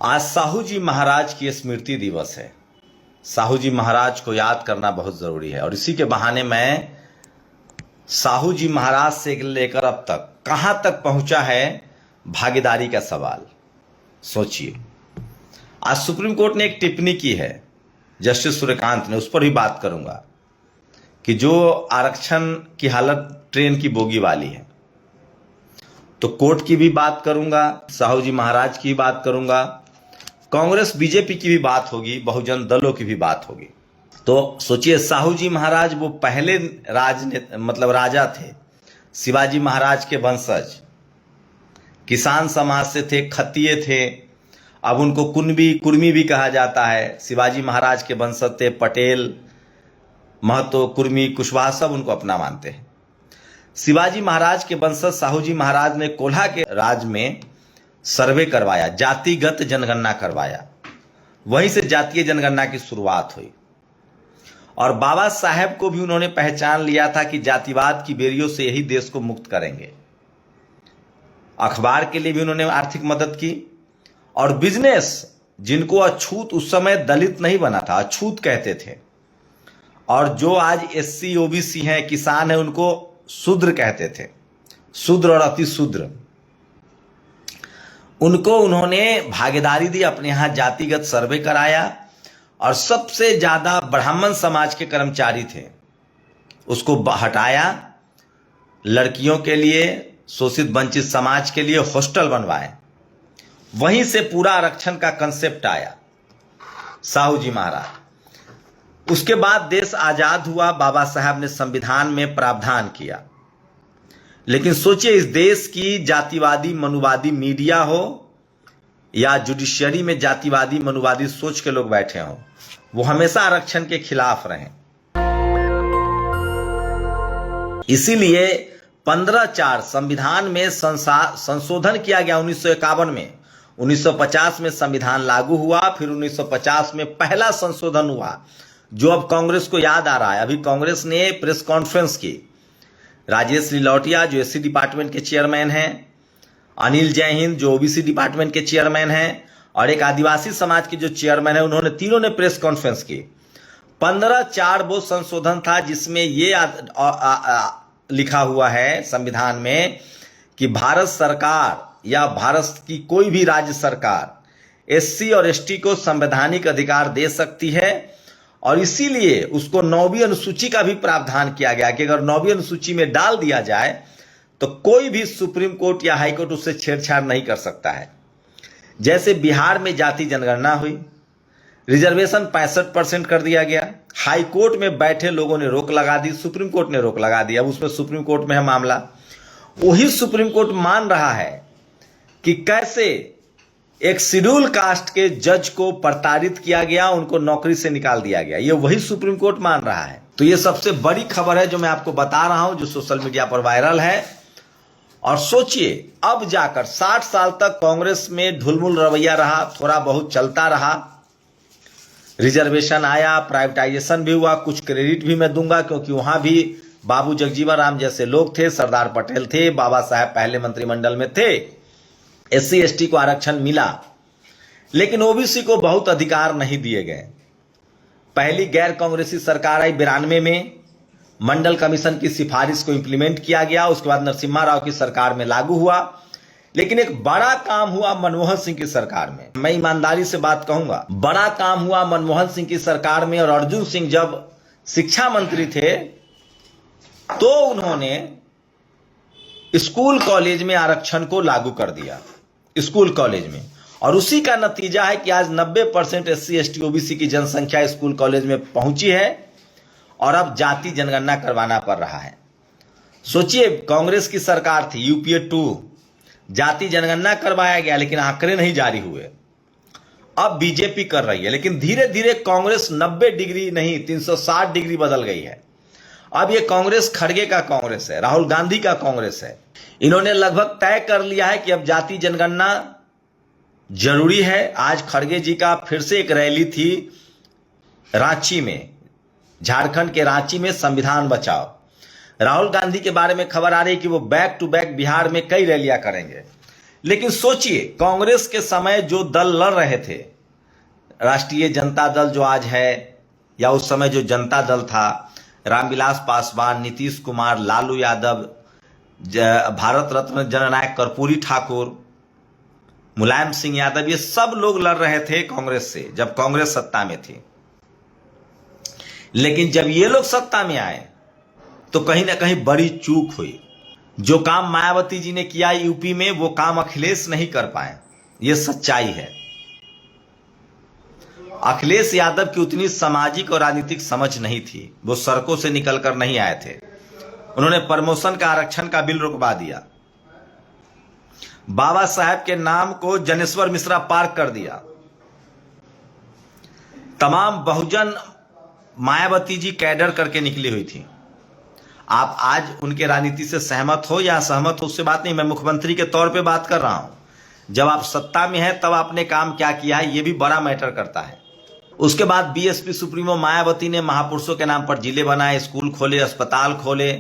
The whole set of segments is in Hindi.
आज साहू जी महाराज की स्मृति दिवस है। साहू जी महाराज को याद करना बहुत जरूरी है और इसी के बहाने मैं साहू जी महाराज से लेकर अब तक कहां तक पहुंचा है भागीदारी का सवाल सोचिए। आज सुप्रीम कोर्ट ने एक टिप्पणी की है, जस्टिस सूर्यकांत ने, उस पर भी बात करूंगा कि जो आरक्षण की हालत ट्रेन की बोगी वाली है, तो कोर्ट की भी बात करूंगा, साहू जी महाराज की भी बात करूंगा, कांग्रेस बीजेपी की भी बात होगी, बहुजन दलों की भी बात होगी। तो सोचिए, साहू जी महाराज वो पहले राजा थे, शिवाजी महाराज के वंशज, किसान समाज से थे, खत्तिये थे, अब उनको कुर्मी भी कहा जाता है। शिवाजी महाराज के वंशज थे, पटेल, महतो, कुर्मी, कुशवाहा सब उनको अपना मानते हैं। शिवाजी महाराज के वंशज साहू जी महाराज ने कोल्हा के राज में सर्वे करवाया, जातिगत जनगणना करवाया, वहीं से जातीय जनगणना की शुरुआत हुई। और बाबा साहेब को भी उन्होंने पहचान लिया था कि जातिवाद की बेरियों से यही देश को मुक्त करेंगे। अखबार के लिए भी उन्होंने आर्थिक मदद की और बिजनेस, जिनको अछूत, उस समय दलित नहीं बना था, अछूत कहते थे, और जो आज एससी ओबीसी हैं, किसान हैं, उनको शूद्र कहते थे, शूद्र और अति शूद्र, उनको उन्होंने भागीदारी दी, अपने यहां जातिगत सर्वे कराया। और सबसे ज्यादा ब्राह्मण समाज के कर्मचारी थे, उसको हटाया, लड़कियों के लिए, शोषित वंचित समाज के लिए हॉस्टल बनवाए, वहीं से पूरा आरक्षण का कंसेप्ट आया, साहू जी महाराज। उसके बाद देश आजाद हुआ, बाबा साहब ने संविधान में प्रावधान किया। लेकिन सोचिए, इस देश की जातिवादी मनुवादी मीडिया हो या जुडिशियरी में जातिवादी मनुवादी सोच के लोग बैठे हों, वो हमेशा आरक्षण के खिलाफ रहे। इसीलिए 15/4 संविधान में संशोधन किया गया 1951 में। 1950 में संविधान लागू हुआ, फिर 1950 में पहला संशोधन हुआ, जो अब कांग्रेस को याद आ रहा है। अभी कांग्रेस ने प्रेस कॉन्फ्रेंस की, राजेश लिलौटिया जो एससी डिपार्टमेंट के चेयरमैन हैं, अनिल जयहिंद जो ओबीसी डिपार्टमेंट के चेयरमैन हैं, और एक आदिवासी समाज के जो चेयरमैन है, उन्होंने तीनों ने प्रेस कॉन्फ्रेंस की। 15/4 वो संशोधन था जिसमें ये लिखा हुआ है संविधान में कि भारत सरकार या भारत की कोई भी राज्य सरकार एससी और एसटी को संवैधानिक अधिकार दे सकती है। और इसीलिए उसको 9वीं अनुसूची का भी प्रावधान किया गया कि अगर 9वीं अनुसूची में डाल दिया जाए तो कोई भी सुप्रीम कोर्ट या हाई कोर्ट उससे छेड़छाड़ नहीं कर सकता है। जैसे बिहार में जाति जनगणना हुई, रिजर्वेशन 65% कर दिया गया, हाई कोर्ट में बैठे लोगों ने रोक लगा दी, सुप्रीम कोर्ट ने रोक लगा दी, अब उसमें सुप्रीम कोर्ट में है मामला। वही सुप्रीम कोर्ट मान रहा है कि कैसे एक शेड्यूल कास्ट के जज को प्रताड़ित किया गया, उनको नौकरी से निकाल दिया गया, ये वही सुप्रीम कोर्ट मान रहा है। तो ये सबसे बड़ी खबर है जो मैं आपको बता रहा हूं, जो सोशल मीडिया पर वायरल है। और सोचिए, अब जाकर 60 साल तक कांग्रेस में ढुलमुल रवैया रहा, थोड़ा बहुत चलता रहा, रिजर्वेशन आया, प्राइवेटाइजेशन भी हुआ, कुछ क्रेडिट भी मैं दूंगा क्योंकि वहां भी बाबू जगजीवन राम जैसे लोग थे, सरदार पटेल थे, बाबा साहब पहले मंत्रिमंडल में थे, एससी एसटी को आरक्षण मिला, लेकिन ओबीसी को बहुत अधिकार नहीं दिए गए। पहली गैर कांग्रेसी सरकार आई 92 में, मंडल कमीशन की सिफारिश को इंप्लीमेंट किया गया, उसके बाद नरसिम्हा राव की सरकार में लागू हुआ। लेकिन एक बड़ा काम हुआ मनमोहन सिंह की सरकार में, मैं ईमानदारी से बात कहूंगा, बड़ा काम हुआ मनमोहन सिंह की सरकार में। और अर्जुन सिंह जब शिक्षा मंत्री थे तो उन्होंने स्कूल कॉलेज में आरक्षण को लागू कर दिया, स्कूल कॉलेज में। और उसी का नतीजा है कि आज 90% एससी एसटी ओबीसी की जनसंख्या स्कूल कॉलेज में पहुंची है और अब जाति जनगणना करवाना पड़ रहा है। सोचिए, कांग्रेस की सरकार थी, यूपीए 2, जाति जनगणना करवाया गया लेकिन आंकड़े नहीं जारी हुए। अब बीजेपी कर रही है, लेकिन धीरे धीरे कांग्रेस 90 डिग्री नहीं 360 डिग्री बदल गई है। अब ये कांग्रेस खड़गे का कांग्रेस है, राहुल गांधी का कांग्रेस है। इन्होंने लगभग तय कर लिया है कि अब जाति जनगणना जरूरी है। आज खड़गे जी का फिर से एक रैली थी रांची में, झारखंड के रांची में, संविधान बचाओ। राहुल गांधी के बारे में खबर आ रही है कि वो बैक टू बैक बिहार में कई रैलियां करेंगे, लेकिन सोचिए, कांग्रेस के समय जो दल लड़ रहे थे, राष्ट्रीय जनता दल जो आज है, या उस समय जो जनता दल था, रामविलास पासवान, नीतीश कुमार, लालू यादव, भारत रत्न जननायक कर्पूरी ठाकुर, मुलायम सिंह यादव, ये सब लोग लड़ रहे थे कांग्रेस से जब कांग्रेस सत्ता में थी। लेकिन जब ये लोग सत्ता में आए तो कहीं ना कहीं बड़ी चूक हुई। जो काम मायावती जी ने किया यूपी में, वो काम अखिलेश नहीं कर पाए। ये सच्चाई है। अखिलेश यादव की उतनी सामाजिक और राजनीतिक समझ नहीं थी, वो सड़कों से निकलकर नहीं आए थे। उन्होंने प्रमोशन का, आरक्षण का बिल रुकवा दिया, बाबा साहेब के नाम को जनेश्वर मिश्रा पार्क कर दिया। तमाम बहुजन मायावती जी कैडर करके निकली हुई थी। आप आज उनके राजनीति से सहमत हो या असहमत हो, उससे बात नहीं, मैं मुख्यमंत्री के तौर पे बात कर रहा हूं। जब आप सत्ता में हैं तब आपने काम क्या किया है, यह भी बड़ा मैटर करता है। उसके बाद बीएसपी सुप्रीमो मायावती ने महापुरुषों के नाम पर जिले बनाए, स्कूल खोले, अस्पताल खोले,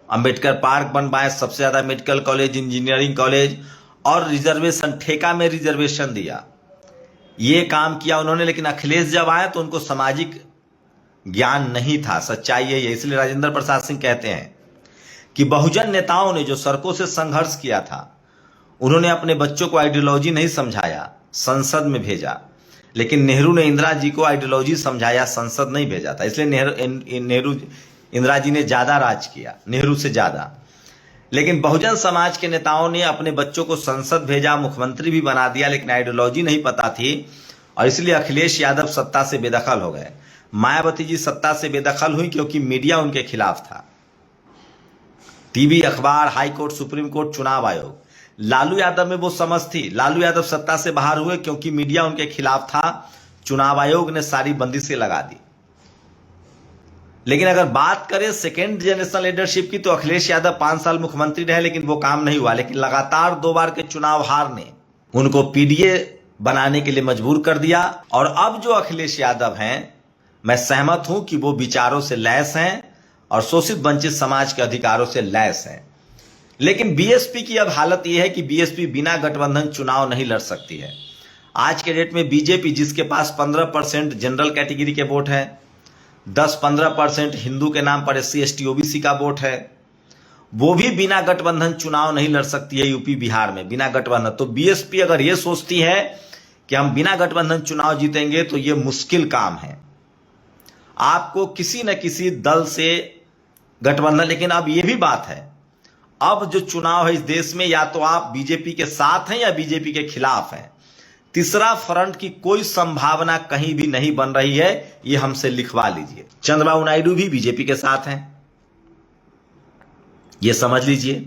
अंबेडकर पार्क बनवाए, सबसे ज्यादा मेडिकल कॉलेज, इंजीनियरिंग कॉलेज, और रिजर्वेशन, ठेका में रिजर्वेशन दिया। ये काम किया उन्होंने। लेकिन अखिलेश जब आए तो उनको सामाजिक ज्ञान नहीं था। सच्चाई यही है। इसलिए राजेंद्र प्रसाद सिंह कहते हैं कि बहुजन नेताओं ने जो सड़कों से संघर्ष किया था, उन्होंने अपने बच्चों को आइडियोलॉजी नहीं समझाया, संसद में भेजा। लेकिन नेहरू ने इंदिरा जी को आइडियोलॉजी समझाया, संसद नहीं भेजा था। इसलिए नेहरू इंदिरा जी ने ज्यादा राज किया, नेहरू से ज्यादा। लेकिन बहुजन समाज के नेताओं ने अपने बच्चों को संसद भेजा, मुख्यमंत्री भी बना दिया, लेकिन आइडियोलॉजी नहीं पता थी, और इसलिए अखिलेश यादव सत्ता से बेदखल हो गए। मायावती जी सत्ता से बेदखल हुई क्योंकि मीडिया उनके खिलाफ था। टीवी, अखबार, हाईकोर्ट, सुप्रीम कोर्ट, चुनाव आयोग। लालू यादव में वो समझ थी। लालू यादव सत्ता से बाहर हुए क्योंकि मीडिया उनके खिलाफ था, चुनाव आयोग ने सारी बंदिशें लगा दी। लेकिन अगर बात करें सेकेंड जनरेशन लीडरशिप की, तो अखिलेश यादव 5 साल मुख्यमंत्री रहे, लेकिन वो काम नहीं हुआ। लेकिन लगातार 2 बार के चुनाव हार ने उनको पीडीए बनाने के लिए मजबूर कर दिया। और अब जो अखिलेश यादव हैं, मैं सहमत हूं कि वो विचारों से लैस हैं और शोषित वंचित समाज के अधिकारों से लैस हैं। लेकिन बीएसपी की अब हालत यह है कि बीएसपी बिना गठबंधन चुनाव नहीं लड़ सकती है। आज के डेट में बीजेपी, जिसके पास 15% जनरल कैटेगरी के वोट है, 10-15% हिंदू के नाम पर SC ST OBC का वोट है, वो भी बिना गठबंधन चुनाव नहीं लड़ सकती है यूपी बिहार में, बिना गठबंधन। तो बीएसपी अगर ये सोचती है कि हम बिना गठबंधन चुनाव जीतेंगे, तो ये मुश्किल काम है। आपको किसी न किसी दल से गठबंधन, लेकिन अब यह भी बात है, अब जो चुनाव है इस देश में, या तो आप बीजेपी के साथ हैं या बीजेपी के खिलाफ हैं। तीसरा फ्रंट की कोई संभावना कहीं भी नहीं बन रही है, यह हमसे लिखवा लीजिए। चंद्रबाबू नायडू भी बीजेपी के साथ हैं, यह समझ लीजिए।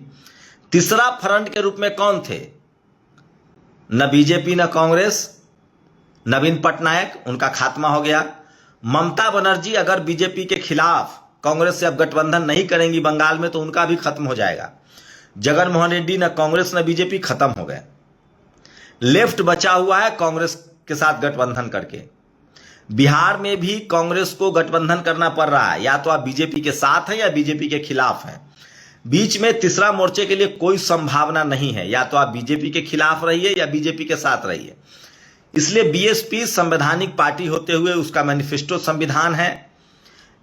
तीसरा फ्रंट के रूप में कौन थे? न बीजेपी न कांग्रेस, नवीन पटनायक, उनका खात्मा हो गया। ममता बनर्जी अगर बीजेपी के खिलाफ कांग्रेस से अब गठबंधन नहीं करेंगी बंगाल में, तो उनका भी खत्म हो जाएगा। जगन मोहन रेड्डी, न कांग्रेस न बीजेपी, खत्म हो गए। लेफ्ट बचा हुआ है कांग्रेस के साथ गठबंधन करके। बिहार में भी कांग्रेस को गठबंधन करना पड़ रहा है, या तो आप बीजेपी के साथ हैं या बीजेपी के खिलाफ हैं। बीच में तीसरा मोर्चे के लिए कोई संभावना नहीं है, या तो आप बीजेपी के खिलाफ रहिए या बीजेपी के साथ रहिए। इसलिए बीएसपी संवैधानिक पार्टी होते हुए उसका मैनिफेस्टो संविधान है।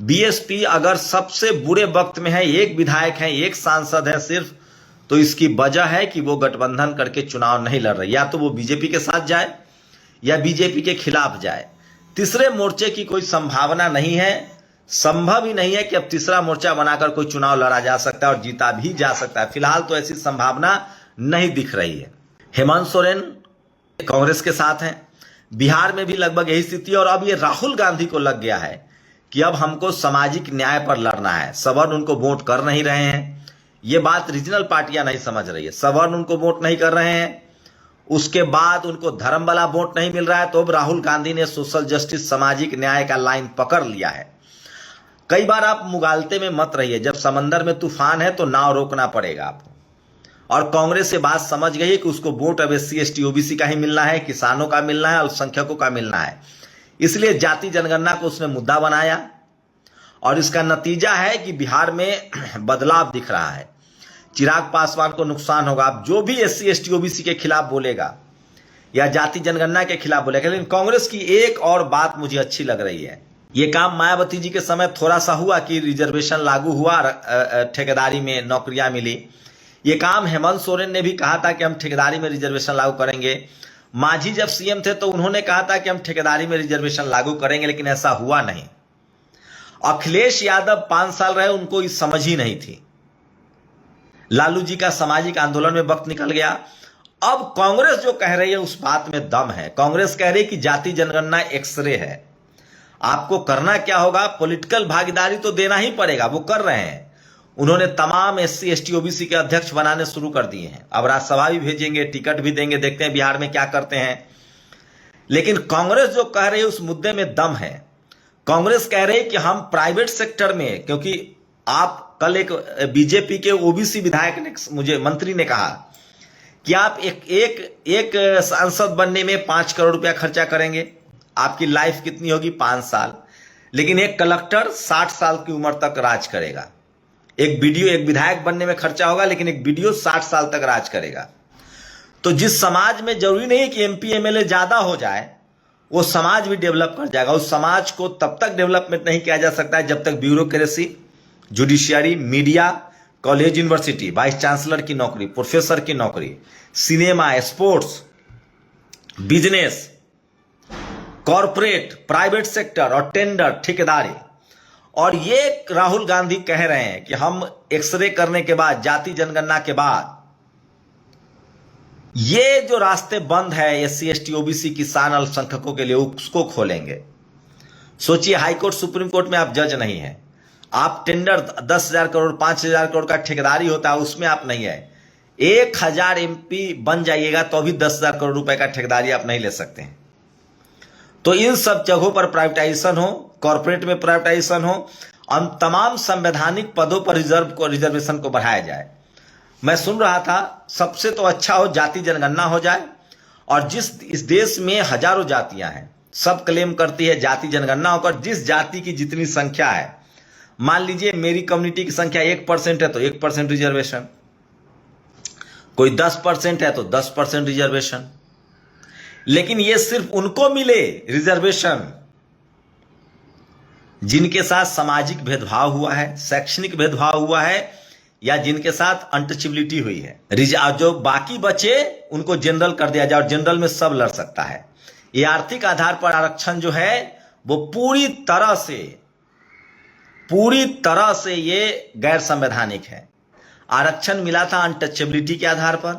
बीएसपी अगर सबसे बुरे वक्त में है, एक विधायक है, एक सांसद है सिर्फ, तो इसकी वजह है कि वो गठबंधन करके चुनाव नहीं लड़ रही। या तो वो बीजेपी के साथ जाए या बीजेपी के खिलाफ जाए। तीसरे मोर्चे की कोई संभावना नहीं है, संभव ही नहीं है कि अब तीसरा मोर्चा बनाकर कोई चुनाव लड़ा जा सकता है और जीता भी जा सकता है। फिलहाल तो ऐसी संभावना नहीं दिख रही है। हेमंत सोरेन कांग्रेस के साथ हैं, बिहार में भी लगभग यही स्थिति है। और अब ये राहुल गांधी को लग गया है कि अब हमको सामाजिक न्याय पर लड़ना है। सवर्ण उनको वोट कर नहीं रहे हैं, ये बात रीजनल पार्टियां नहीं समझ रही है। सवर्ण उनको वोट नहीं कर रहे हैं, उसके बाद उनको धर्म वाला वोट नहीं मिल रहा है, तो अब राहुल गांधी ने सोशल जस्टिस, सामाजिक न्याय का लाइन पकड़ लिया है। कई बार आप मुगालते में मत रहिए, जब समंदर में तूफान है तो नाव रोकना पड़ेगा आपको। और कांग्रेस ये बात समझ गई है कि उसको वोट अब SC ST OBC का ही मिलना है, किसानों का मिलना है, अल्पसंख्यकों का मिलना है। इसलिए जाति जनगणना को उसने मुद्दा बनाया, और इसका नतीजा है कि बिहार में बदलाव दिख रहा है। चिराग पासवान को नुकसान होगा। अब जो भी SC ST OBC के खिलाफ बोलेगा या जाति जनगणना के खिलाफ बोलेगा, लेकिन कांग्रेस की एक और बात मुझे अच्छी लग रही है। ये काम मायावती जी के समय थोड़ा सा हुआ कि रिजर्वेशन लागू हुआ, ठेकेदारी में नौकरियां मिली। ये काम हेमंत सोरेन ने भी कहा था कि हम ठेकेदारी में रिजर्वेशन लागू करेंगे। मांझी जब CM थे तो उन्होंने कहा था कि हम ठेकेदारी में रिजर्वेशन लागू करेंगे, लेकिन ऐसा हुआ नहीं। अखिलेश यादव 5 साल रहे, उनको इस समझ ही नहीं थी। लालू जी का सामाजिक आंदोलन में वक्त निकल गया। अब कांग्रेस जो कह रही है उस बात में दम है। कांग्रेस कह रही है कि जाति जनगणना एक्सरे है, आपको करना क्या होगा, पॉलिटिकल भागीदारी तो देना ही पड़ेगा। वो कर रहे हैं। उन्होंने तमाम SC ST OBC के अध्यक्ष बनाने शुरू कर दिए हैं। अब राज्यसभा भी भेजेंगे, टिकट भी देंगे, देखते हैं बिहार में क्या करते हैं। लेकिन कांग्रेस जो कह रही है उस मुद्दे में दम है। कांग्रेस कह रही है कि हम प्राइवेट सेक्टर में, क्योंकि आप कल एक बीजेपी के OBC विधायक ने, मुझे मंत्री ने कहा कि आप एक सांसद बनने में 5 करोड़ रुपया खर्चा करेंगे, आपकी लाइफ कितनी होगी, 5 साल। लेकिन एक कलेक्टर 60 साल की उम्र तक राज करेगा। एक विधायक बनने में खर्चा होगा, लेकिन एक BDO 60 साल तक राज करेगा। तो जिस समाज में जरूरी नहीं कि MP MLA ज्यादा हो जाए, वो समाज भी डेवलप कर जाएगा। उस समाज को तब तक डेवलपमेंट नहीं किया जा सकता है जब तक bureaucracy, judiciary, media, college university, vice chancellor की नौकरी, प्रोफेसर की नौकरी, cinema, sports, business, corporate, private sector और टेंडर, ठेकेदारी। और ये राहुल गांधी कह रहे हैं कि हम एक्सरे करने के बाद, जाति जनगणना के बाद, ये जो रास्ते बंद है SC ST OBC किसान अल्पसंख्यकों के लिए, उसको खोलेंगे। सोचिए, हाईकोर्ट सुप्रीम कोर्ट में आप जज नहीं है, आप टेंडर 10,000 करोड़ 5,000 करोड़ का ठेकेदारी होता है, उसमें आप नहीं है। 1,000 MP बन जाइएगा तो भी 10,000 करोड़ रुपए का ठेकेदारी आप नहीं ले सकते हैं। तो इन सब जगहों पर प्राइवेटाइजेशन हो, कॉर्पोरेट में प्राइवेटाइजेशन हो, तमाम संवैधानिक पदों पर रिजर्वेशन को बढ़ाया जाए। मैं सुन रहा था, सबसे तो अच्छा हो जाति जनगणना हो जाए। और इस देश में हजारों जातियां हैं, सब क्लेम करती है जाति जनगणना होकर, जिस जाति की जितनी संख्या है, मान लीजिए मेरी कम्युनिटी की संख्या 1% है तो 1% रिजर्वेशन, कोई 10% है तो 10% रिजर्वेशन। लेकिन ये सिर्फ उनको मिले रिजर्वेशन जिनके साथ सामाजिक भेदभाव हुआ है, शैक्षणिक भेदभाव हुआ है, या जिनके साथ अनटचेबिलिटी हुई है। जो बाकी बचे उनको जनरल कर दिया जाए, और जनरल में सब लड़ सकता है। ये आर्थिक आधार पर आरक्षण जो है वो पूरी तरह से ये गैर संवैधानिक है। आरक्षण मिला था अनटचेबिलिटी के आधार पर,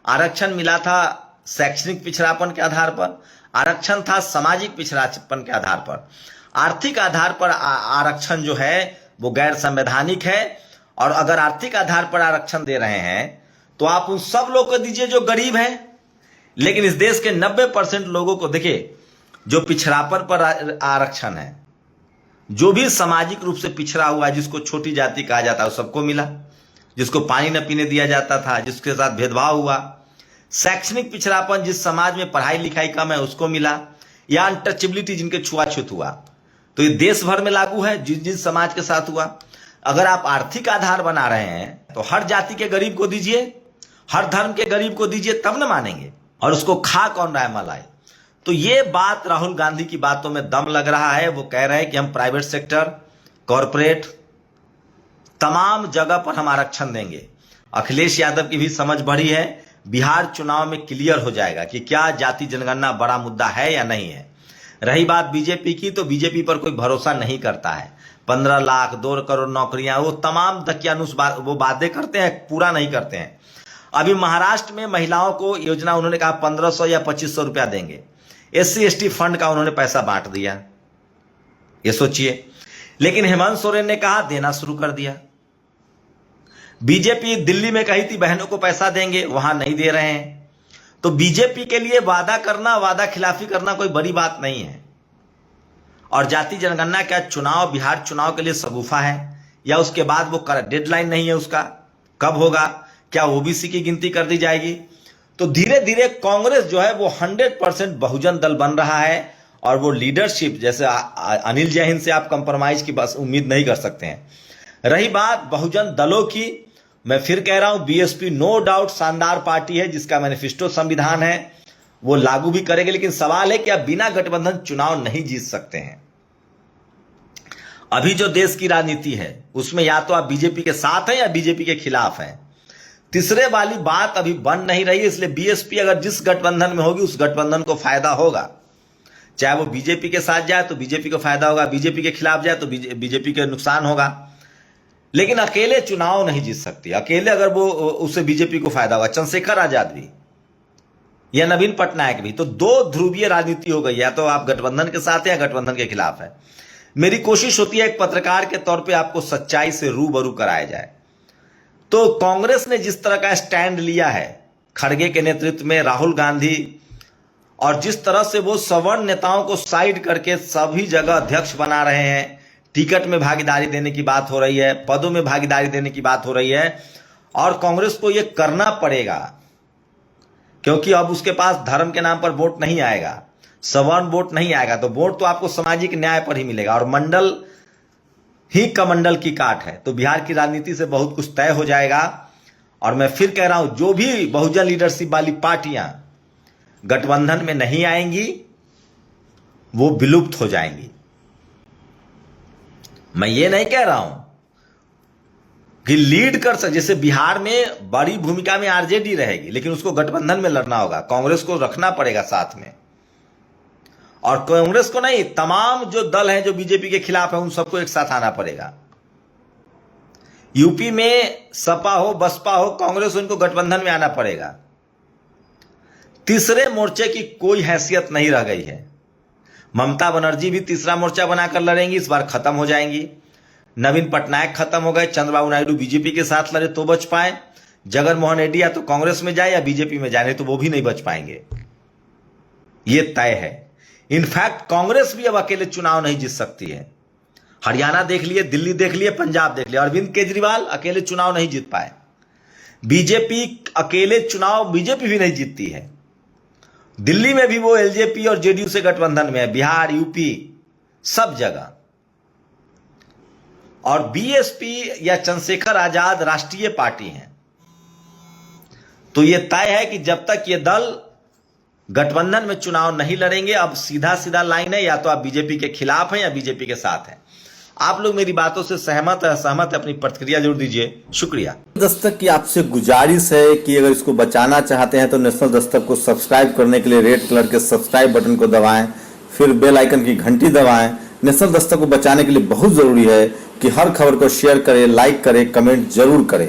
आरक्षण मिला था शैक्षणिक पिछड़ापन के आधार पर, आरक्षण था सामाजिक पिछड़ापन के आधार पर। आर्थिक आधार पर आरक्षण जो है वो गैर संवैधानिक है। और अगर आर्थिक आधार पर आरक्षण दे रहे हैं तो आप उन सब लोगों को दीजिए जो गरीब हैं। लेकिन इस देश के 90% लोगों को देखिए, जो पिछड़ापन पर आरक्षण है, जो भी सामाजिक रूप से पिछड़ा हुआ है, जिसको छोटी जाति कहा जाता है, सबको मिला। जिसको पानी न पीने दिया जाता था, जिसके साथ भेदभाव हुआ, शैक्षणिक पिछड़ापन, जिस समाज में पढ़ाई लिखाई कम है उसको मिला, या अनटचेबिलिटी जिनके छुआछूत हुआ, तो ये देश भर में लागू है जिस समाज के साथ हुआ। अगर आप आर्थिक आधार बना रहे हैं तो हर जाति के गरीब को दीजिए, हर धर्म के गरीब को दीजिए, तब न मानेंगे। और उसको खा कौन रहा है मलाई। तो ये बात राहुल गांधी की बातों में दम लग रहा है। वो कह रहे हैं कि हम प्राइवेट सेक्टर, कॉरपोरेट, तमाम जगह पर हम आरक्षण देंगे। अखिलेश यादव की भी समझ बढ़ी है। बिहार चुनाव में क्लियर हो जाएगा कि क्या जाति जनगणना बड़ा मुद्दा है या नहीं है। रही बात बीजेपी की, तो बीजेपी पर कोई भरोसा नहीं करता है। 15 लाख 2 करोड़ नौकरियां, वो तमाम दकियानुस वो वादे करते हैं, पूरा नहीं करते हैं। अभी महाराष्ट्र में महिलाओं को योजना, उन्होंने कहा 1500 या 2500 रुपया देंगे। SC ST फंड का उन्होंने पैसा बांट दिया, ये सोचिए। लेकिन हेमंत सोरेन ने कहा देना शुरू कर दिया। बीजेपी दिल्ली में कही थी बहनों को पैसा देंगे, वहां नहीं दे रहे हैं। तो बीजेपी के लिए वादा करना, वादा खिलाफी करना कोई बड़ी बात नहीं है। और जाति जनगणना क्या चुनाव, बिहार चुनाव के लिए शगुफा है, या उसके बाद वो डेडलाइन नहीं है उसका, कब होगा, क्या OBC की गिनती कर दी जाएगी। तो धीरे धीरे कांग्रेस जो है वो 100% बहुजन दल बन रहा है। और वो लीडरशिप, जैसे अनिल जैन से आप कंप्रोमाइज की बस उम्मीद नहीं कर सकते हैं। रही बात बहुजन दलों की, मैं फिर कह रहा हूं, बीएसपी नो डाउट शानदार पार्टी है, जिसका मैनिफेस्टो संविधान है, वो लागू भी करेंगे। लेकिन सवाल है कि आप बिना गठबंधन चुनाव नहीं जीत सकते हैं। अभी जो देश की राजनीति है उसमें या तो आप बीजेपी के साथ हैं या बीजेपी के खिलाफ हैं। तीसरे वाली बात अभी बन नहीं रही है, इसलिए बीएसपी अगर जिस गठबंधन में होगी उस गठबंधन को फायदा होगा। चाहे वो बीजेपी के साथ जाए तो बीजेपी को फायदा होगा, बीजेपी के खिलाफ जाए तो बीजेपी के नुकसान होगा। लेकिन अकेले चुनाव नहीं जीत सकती, अकेले अगर वो उससे बीजेपी को फायदा होगा। चंद्रशेखर आजाद भी या नवीन पटनायक भी, तो दो ध्रुवीय राजनीति हो गई, या तो आप गठबंधन के साथ हैं या गठबंधन के खिलाफ है। मेरी कोशिश होती है एक पत्रकार के तौर पे आपको सच्चाई से रूबरू कराया जाए। तो कांग्रेस ने जिस तरह का स्टैंड लिया है खड़गे के नेतृत्व में, राहुल गांधी, और जिस तरह से वो सवर्ण नेताओं को साइड करके सभी जगह अध्यक्ष बना रहे हैं, टिकट में भागीदारी देने की बात हो रही है, पदों में भागीदारी देने की बात हो रही है, और कांग्रेस को यह करना पड़ेगा क्योंकि अब उसके पास धर्म के नाम पर वोट नहीं आएगा, सवर्ण वोट नहीं आएगा। तो वोट तो आपको सामाजिक न्याय पर ही मिलेगा, और मंडल ही कमंडल की काट है। तो बिहार की राजनीति से बहुत कुछ तय हो जाएगा। और मैं फिर कह रहा हूं, जो भी बहुजन लीडरशिप वाली पार्टियां गठबंधन में नहीं आएंगी वो विलुप्त हो जाएंगी। मैं ये नहीं कह रहा हूं कि लीड कर सके, जैसे बिहार में बड़ी भूमिका में आरजेडी रहेगी, लेकिन उसको गठबंधन में लड़ना होगा, कांग्रेस को रखना पड़ेगा साथ में। और कांग्रेस को नहीं, तमाम जो दल हैं जो बीजेपी के खिलाफ है उन सबको एक साथ आना पड़ेगा। यूपी में सपा हो बसपा हो कांग्रेस हो, इनको गठबंधन में आना पड़ेगा। तीसरे मोर्चे की कोई हैसियत नहीं रह गई है। ममता बनर्जी भी तीसरा मोर्चा बनाकर लड़ेंगी, इस बार खत्म हो जाएंगी। नवीन पटनायक खत्म हो गए, चंद्रबाबू नायडू बीजेपी के साथ लड़े तो बच पाए। जगन मोहन रेड्डी या तो कांग्रेस में जाए या बीजेपी में जाए, तो वो भी नहीं बच पाएंगे, ये तय है। इनफैक्ट कांग्रेस भी अब अकेले चुनाव नहीं जीत सकती है। हरियाणा देख लिए, दिल्ली देख लिए, पंजाब देख लिया, अरविंद केजरीवाल अकेले चुनाव नहीं जीत पाए। बीजेपी अकेले चुनाव बीजेपी भी नहीं जीतती है। दिल्ली में भी वो एलजेपी और जेडीयू से गठबंधन में है, बिहार यूपी सब जगह। और बीएसपी या चंद्रशेखर आजाद राष्ट्रीय पार्टी हैं। तो यह तय है कि जब तक ये दल गठबंधन में चुनाव नहीं लड़ेंगे, अब सीधा सीधा लाइन है, या तो आप बीजेपी के खिलाफ हैं या बीजेपी के साथ हैं। आप लोग मेरी बातों से सहमत है असहमत है, अपनी प्रतिक्रिया जरूर दीजिए। शुक्रिया। दस्तक की आपसे गुजारिश है कि अगर इसको बचाना चाहते हैं तो नेशनल दस्तक को सब्सक्राइब करने के लिए रेड कलर के सब्सक्राइब बटन को दबाएं, फिर बेल आइकन की घंटी दबाएं। नेशनल दस्तक को बचाने के लिए बहुत जरूरी है कि हर खबर को शेयर करें, लाइक करें, कमेंट जरूर करें।